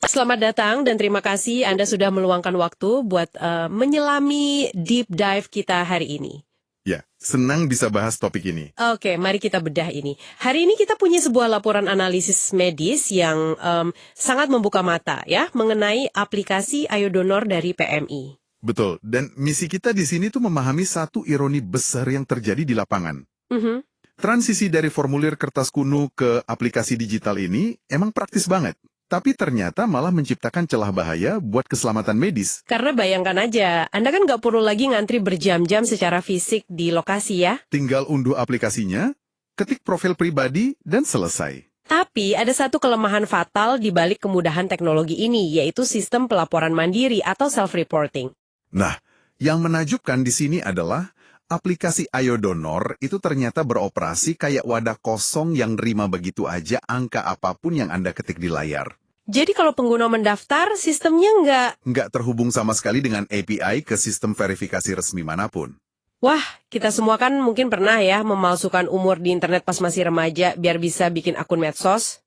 Selamat datang dan terima kasih Anda sudah meluangkan waktu buat menyelami deep dive kita hari ini. Ya, senang bisa bahas topik ini. Oke, mari kita bedah ini. Hari ini kita punya sebuah laporan analisis medis yang sangat membuka mata ya mengenai aplikasi Ayo Donor dari PMI. Betul, dan misi kita di sini tuh memahami satu ironi besar yang terjadi di lapangan. Transisi dari formulir kertas kuno ke aplikasi digital ini emang praktis banget. Tapi ternyata malah menciptakan celah bahaya buat keselamatan medis. Karena bayangkan aja, Anda kan nggak perlu lagi ngantri berjam-jam secara fisik di lokasi ya. Tinggal unduh aplikasinya, ketik profil pribadi, dan selesai. Tapi ada satu kelemahan fatal di balik kemudahan teknologi ini, yaitu sistem pelaporan mandiri atau self-reporting. Nah, yang menakjubkan di sini adalah aplikasi Ayo Donor itu ternyata beroperasi kayak wadah kosong yang nerima begitu aja angka apapun yang Anda ketik di layar. Jadi kalau pengguna mendaftar, sistemnya nggak terhubung sama sekali dengan API ke sistem verifikasi resmi manapun. Wah, kita semua kan mungkin pernah ya memalsukan umur di internet pas masih remaja biar bisa bikin akun medsos.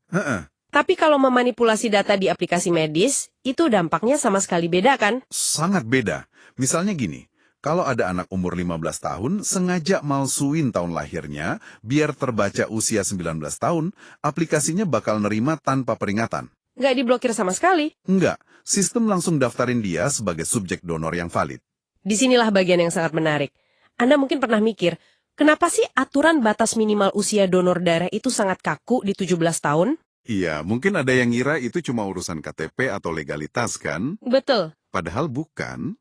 Tapi kalau memanipulasi data di aplikasi medis, itu dampaknya sama sekali beda kan? Sangat beda. Misalnya gini. Kalau ada anak umur 15 tahun, sengaja malsuin tahun lahirnya, biar terbaca usia 19 tahun, aplikasinya bakal nerima tanpa peringatan. Nggak diblokir sama sekali? Enggak, sistem langsung daftarin dia sebagai subjek donor yang valid. Disinilah bagian yang sangat menarik. Anda mungkin pernah mikir, kenapa sih aturan batas minimal usia donor darah itu sangat kaku di 17 tahun? Iya, mungkin ada yang ngira itu cuma urusan KTP atau legalitas kan? Betul. Padahal bukan.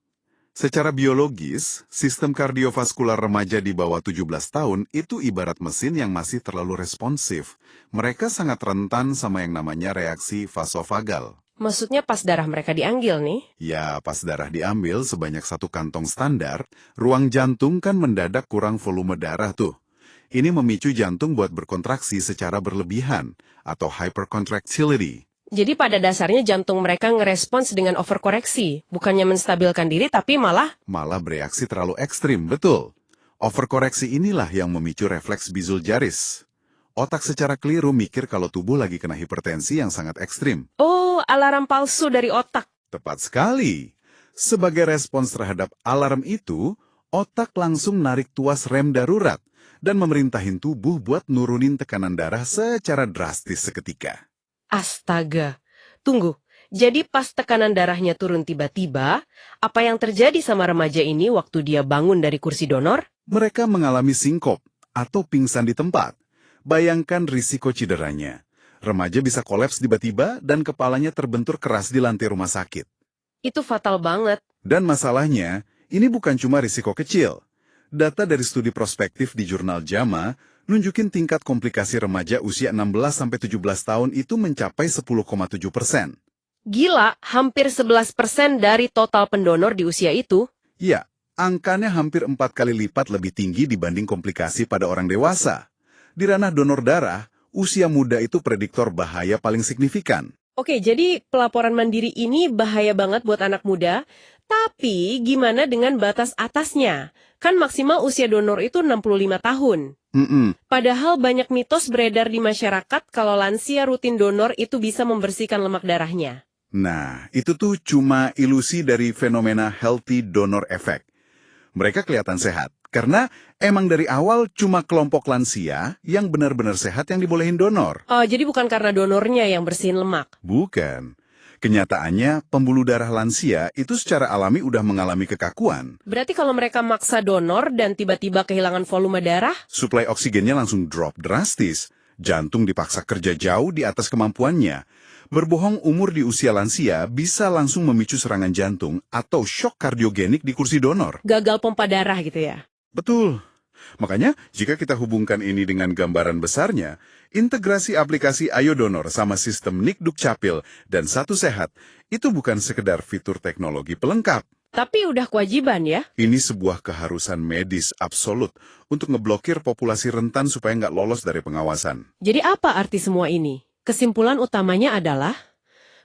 Secara biologis, sistem kardiovaskular remaja di bawah 17 tahun itu ibarat mesin yang masih terlalu responsif. Mereka sangat rentan sama yang namanya reaksi vasovagal. Maksudnya pas darah mereka diambil nih? Ya, pas darah diambil sebanyak satu kantong standar, ruang jantung kan mendadak kurang volume darah tuh. Ini memicu jantung buat berkontraksi secara berlebihan, atau hypercontractility. Jadi pada dasarnya jantung mereka ngerespons dengan overkoreksi, bukannya menstabilkan diri tapi malah bereaksi terlalu ekstrim, betul. Overkoreksi inilah yang memicu refleks bisul jaris. Otak secara keliru mikir kalau tubuh lagi kena hipertensi yang sangat ekstrim. Oh, alarm palsu dari otak. Tepat sekali. Sebagai respons terhadap alarm itu, otak langsung narik tuas rem darurat dan memerintahin tubuh buat nurunin tekanan darah secara drastis seketika. Astaga, tunggu. Jadi pas tekanan darahnya turun tiba-tiba, apa yang terjadi sama remaja ini waktu dia bangun dari kursi donor? Mereka mengalami sinkop atau pingsan di tempat. Bayangkan risiko cederanya. Remaja bisa kolaps tiba-tiba dan kepalanya terbentur keras di lantai rumah sakit. Itu fatal banget. Dan masalahnya, ini bukan cuma risiko kecil. Data dari studi prospektif di jurnal JAMA nunjukin tingkat komplikasi remaja usia 16-17 tahun itu mencapai 10,7%. Gila, hampir 11% dari total pendonor di usia itu. Ya, angkanya hampir 4 kali lipat lebih tinggi dibanding komplikasi pada orang dewasa. Di ranah donor darah, usia muda itu prediktor bahaya paling signifikan. Oke, jadi pelaporan mandiri ini bahaya banget buat anak muda, tapi gimana dengan batas atasnya? Kan maksimal usia donor itu 65 tahun. Padahal banyak mitos beredar di masyarakat kalau lansia rutin donor itu bisa membersihkan lemak darahnya. Nah, itu tuh cuma ilusi dari fenomena healthy donor effect. Mereka kelihatan sehat, karena emang dari awal cuma kelompok lansia yang benar-benar sehat yang dibolehin donor. Oh, jadi bukan karena donornya yang bersihin lemak? Bukan. Kenyataannya, pembuluh darah lansia itu secara alami udah mengalami kekakuan. Berarti kalau mereka maksa donor dan tiba-tiba kehilangan volume darah? Suplai oksigennya langsung drop drastis. Jantung dipaksa kerja jauh di atas kemampuannya. Berbohong umur di usia lansia bisa langsung memicu serangan jantung atau shock kardiogenik di kursi donor. Gagal pompa darah gitu ya? Betul. Makanya, jika kita hubungkan ini dengan gambaran besarnya, integrasi aplikasi Ayo Donor sama sistem Nik Dukcapil dan Satu Sehat itu bukan sekedar fitur teknologi pelengkap. Tapi udah kewajiban ya? Ini sebuah keharusan medis absolut untuk ngeblokir populasi rentan supaya nggak lolos dari pengawasan. Jadi apa arti semua ini? Kesimpulan utamanya adalah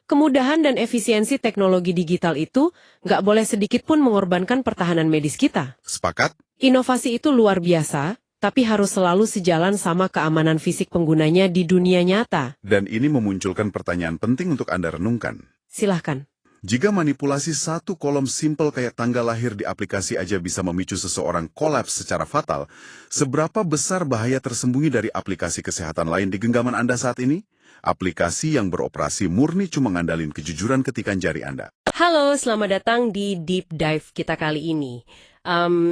kemudahan dan efisiensi teknologi digital itu nggak boleh sedikit pun mengorbankan pertahanan medis kita. Sepakat? Inovasi itu luar biasa, tapi harus selalu sejalan sama keamanan fisik penggunanya di dunia nyata. Dan ini memunculkan pertanyaan penting untuk Anda renungkan. Silahkan. Jika manipulasi satu kolom simpel kayak tanggal lahir di aplikasi aja bisa memicu seseorang kolaps secara fatal, seberapa besar bahaya tersembunyi dari aplikasi kesehatan lain di genggaman Anda saat ini? Aplikasi yang beroperasi murni cuma ngandalin kejujuran ketikan jari Anda. Halo, selamat datang di Deep Dive kita kali ini.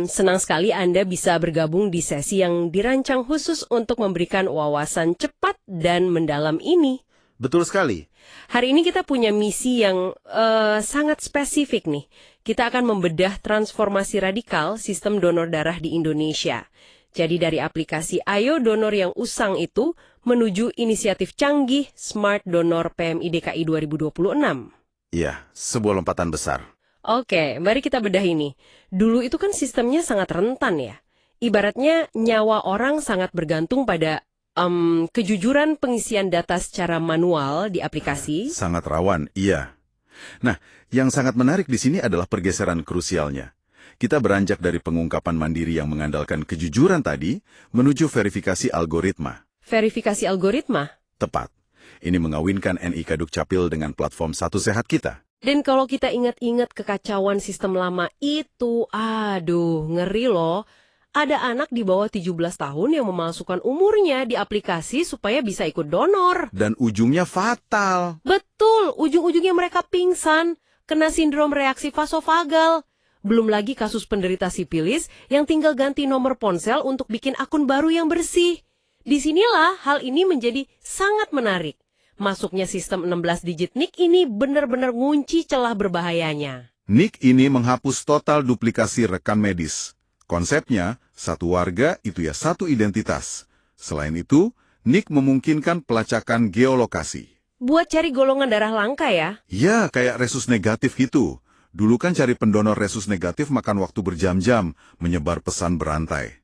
Senang sekali Anda bisa bergabung di sesi yang dirancang khusus untuk memberikan wawasan cepat dan mendalam ini. Betul sekali. Hari ini kita punya misi yang sangat spesifik nih. Kita akan membedah transformasi radikal sistem donor darah di Indonesia. Jadi dari aplikasi Ayo Donor yang usang itu menuju inisiatif canggih Smart Donor PMI DKI 2026. Iya, sebuah lompatan besar. Oke, mari kita bedah ini. Dulu itu kan sistemnya sangat rentan ya. Ibaratnya nyawa orang sangat bergantung pada kejujuran pengisian data secara manual di aplikasi. Sangat rawan, iya. Nah, yang sangat menarik di sini adalah pergeseran krusialnya. Kita beranjak dari pengungkapan mandiri yang mengandalkan kejujuran tadi, menuju verifikasi algoritma. Verifikasi algoritma? Tepat. Ini mengawinkan NIK Dukcapil dengan platform Satu Sehat kita. Dan kalau kita ingat-ingat kekacauan sistem lama itu, aduh, ngeri loh. Ada anak di bawah 17 tahun yang memalsukan umurnya di aplikasi supaya bisa ikut donor. Dan ujungnya fatal. Betul, ujung-ujungnya mereka pingsan, kena sindrom reaksi vasovagal. Belum lagi kasus penderita sipilis yang tinggal ganti nomor ponsel untuk bikin akun baru yang bersih. Disinilah hal ini menjadi sangat menarik. Masuknya sistem 16 digit NIK ini benar-benar ngunci celah berbahayanya. NIK ini menghapus total duplikasi rekan medis. Konsepnya, satu warga itu ya satu identitas. Selain itu, NIK memungkinkan pelacakan geolokasi. Buat cari golongan darah langka ya? Ya, kayak resus negatif gitu. Dulu kan cari pendonor resus negatif makan waktu berjam-jam, menyebar pesan berantai.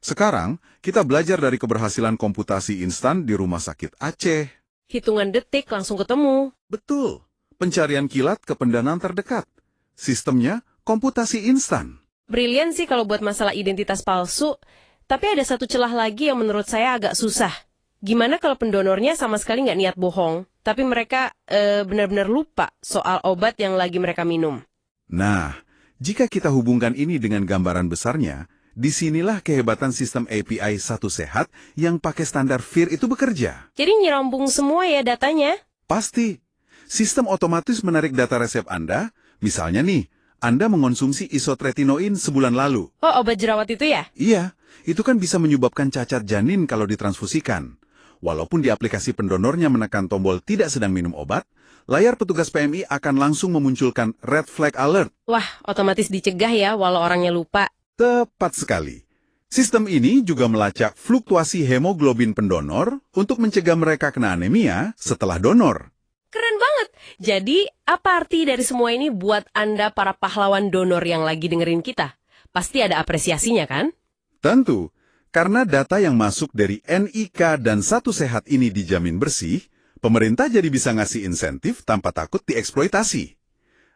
Sekarang, kita belajar dari keberhasilan komputasi instan di Rumah Sakit Aceh. Hitungan detik langsung ketemu. Betul. Pencarian kilat ke pendanaan terdekat. Sistemnya komputasi instan. Brilian sih kalau buat masalah identitas palsu. Tapi ada satu celah lagi yang menurut saya agak susah. Gimana kalau pendonornya sama sekali nggak niat bohong, tapi mereka benar-benar lupa soal obat yang lagi mereka minum? Nah, jika kita hubungkan ini dengan gambaran besarnya, disinilah kehebatan sistem API Satu Sehat yang pakai standar FHIR itu bekerja. Jadi nyerambung semua ya datanya? Pasti. Sistem otomatis menarik data resep Anda, misalnya nih, Anda mengonsumsi isotretinoin sebulan lalu. Oh, obat jerawat itu ya? Iya, itu kan bisa menyebabkan cacat janin kalau ditransfusikan. Walaupun di aplikasi pendonornya menekan tombol tidak sedang minum obat, layar petugas PMI akan langsung memunculkan red flag alert. Wah, otomatis dicegah ya walau orangnya lupa. Tepat sekali. Sistem ini juga melacak fluktuasi hemoglobin pendonor untuk mencegah mereka kena anemia setelah donor. Keren banget. Jadi, apa arti dari semua ini buat Anda para pahlawan donor yang lagi dengerin kita? Pasti ada apresiasinya kan? Tentu, karena data yang masuk dari NIK dan Satu Sehat ini dijamin bersih, pemerintah jadi bisa ngasih insentif tanpa takut dieksploitasi.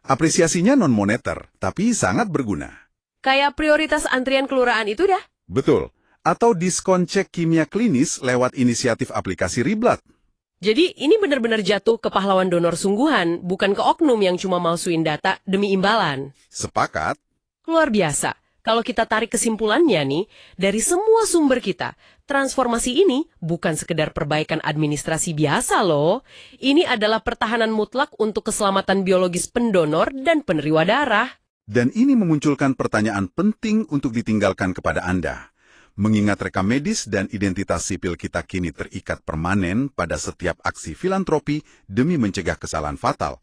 Apresiasinya non-moneter, tapi sangat berguna. Kayak prioritas antrian kelurahan itu dah. Betul. Atau diskon cek kimia klinis lewat inisiatif aplikasi Riblat. Jadi ini benar-benar jatuh ke pahlawan donor sungguhan, bukan ke oknum yang cuma malsuin data demi imbalan. Sepakat? Luar biasa. Kalau kita tarik kesimpulannya nih, dari semua sumber kita, transformasi ini bukan sekedar perbaikan administrasi biasa loh. Ini adalah pertahanan mutlak untuk keselamatan biologis pendonor dan penerima darah. Dan ini memunculkan pertanyaan penting untuk ditinggalkan kepada Anda. Mengingat rekam medis dan identitas sipil kita kini terikat permanen pada setiap aksi filantropi demi mencegah kesalahan fatal,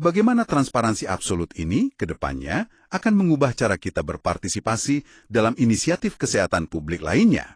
bagaimana transparansi absolut ini ke depannya akan mengubah cara kita berpartisipasi dalam inisiatif kesehatan publik lainnya?